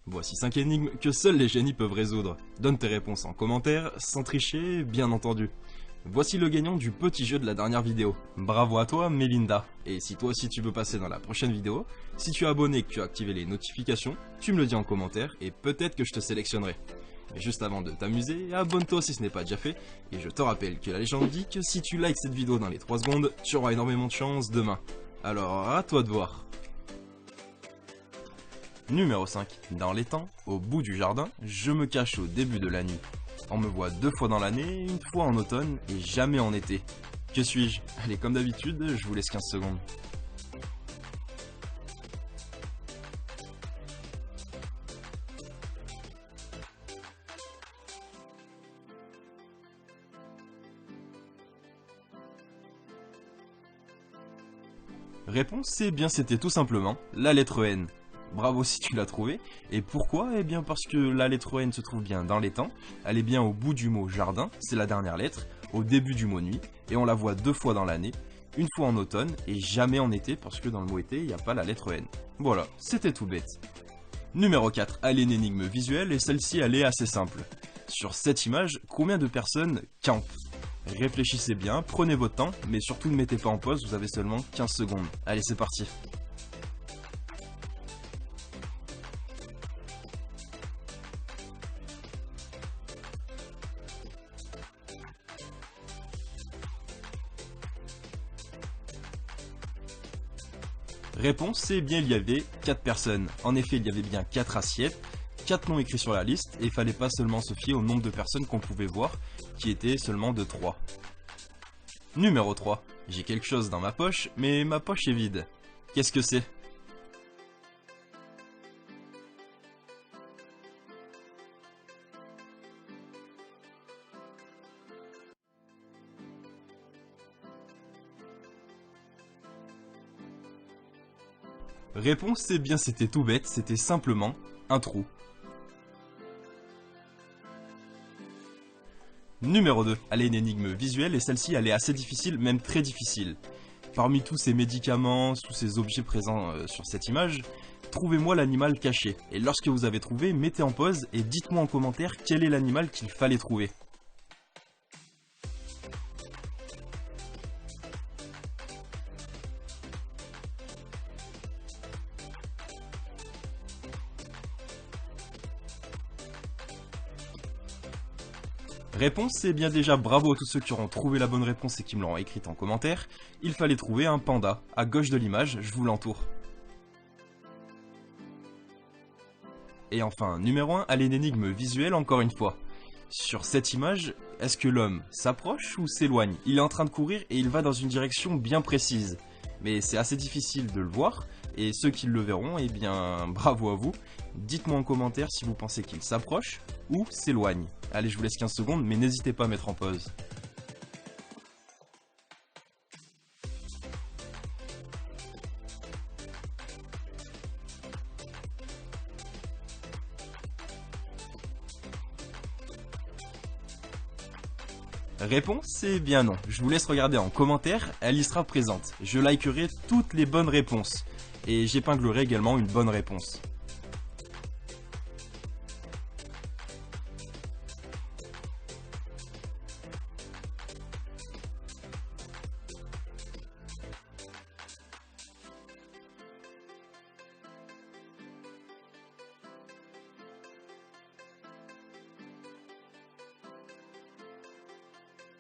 Voici 5 énigmes que seuls les génies peuvent résoudre. Donne tes réponses en commentaire, sans tricher, bien entendu. Voici le gagnant du petit jeu de la dernière vidéo. Bravo à toi, Melinda. Et si toi aussi tu veux passer dans la prochaine vidéo, si tu es abonné et que tu as activé les notifications, tu me le dis en commentaire et peut-être que je te sélectionnerai. Mais juste avant de t'amuser, abonne-toi si ce n'est pas déjà fait, et je te rappelle que la légende dit que si tu likes cette vidéo dans les 3 secondes, tu auras énormément de chance demain. Alors à toi de voir. Numéro 5. Dans l'étang, au bout du jardin, je me cache au début de la nuit. On me voit 2 fois dans l'année, une fois en automne et jamais en été. Que suis-je? Allez, comme d'habitude, je vous laisse 15 secondes. Réponse, c'est bien c'était tout simplement la lettre N. Bravo si tu l'as trouvé. Et pourquoi? Eh bien parce que la lettre N se trouve bien dans l'étang, elle est bien au bout du mot jardin, c'est la dernière lettre, au début du mot nuit, et on la voit 2 fois dans l'année, une fois en automne et jamais en été parce que dans le mot été, il n'y a pas la lettre N. Voilà, c'était tout bête. Numéro 4, elle est une énigme visuelle et celle-ci elle est assez simple. Sur cette image, combien de personnes campent? Réfléchissez bien, prenez votre temps, mais surtout ne mettez pas en pause, vous avez seulement 15 secondes. Allez, c'est parti. Réponse, c'est bien il y avait 4 personnes. En effet, il y avait bien 4 assiettes, 4 noms écrits sur la liste, et il fallait pas seulement se fier au nombre de personnes qu'on pouvait voir, qui était seulement de 3. Numéro 3. J'ai quelque chose dans ma poche, mais ma poche est vide. Qu'est-ce que c'est? Réponse, c'est bien c'était tout bête, c'était simplement un trou. Numéro 2, elle est une énigme visuelle et celle-ci elle est assez difficile, même très difficile. Parmi tous ces médicaments, tous ces objets présents sur cette image, trouvez-moi l'animal caché. Et lorsque vous avez trouvé, mettez en pause et dites-moi en commentaire quel est l'animal qu'il fallait trouver. Réponse, c'est bien déjà bravo à tous ceux qui auront trouvé la bonne réponse et qui me l'auront écrite en commentaire. Il fallait trouver un panda. À gauche de l'image, je vous l'entoure. Et enfin, numéro 1, elle est une énigme visuelle encore une fois. Sur cette image, est-ce que l'homme s'approche ou s'éloigne? Il est en train de courir et il va dans une direction bien précise. Mais c'est assez difficile de le voir, et ceux qui le verront, eh bien, bravo à vous. Dites-moi en commentaire si vous pensez qu'il s'approche ou s'éloigne. Allez, je vous laisse 15 secondes, mais n'hésitez pas à mettre en pause. Réponse, c'est bien non. Je vous laisse regarder en commentaire, elle y sera présente. Je likerai toutes les bonnes réponses. Et j'épinglerai également une bonne réponse.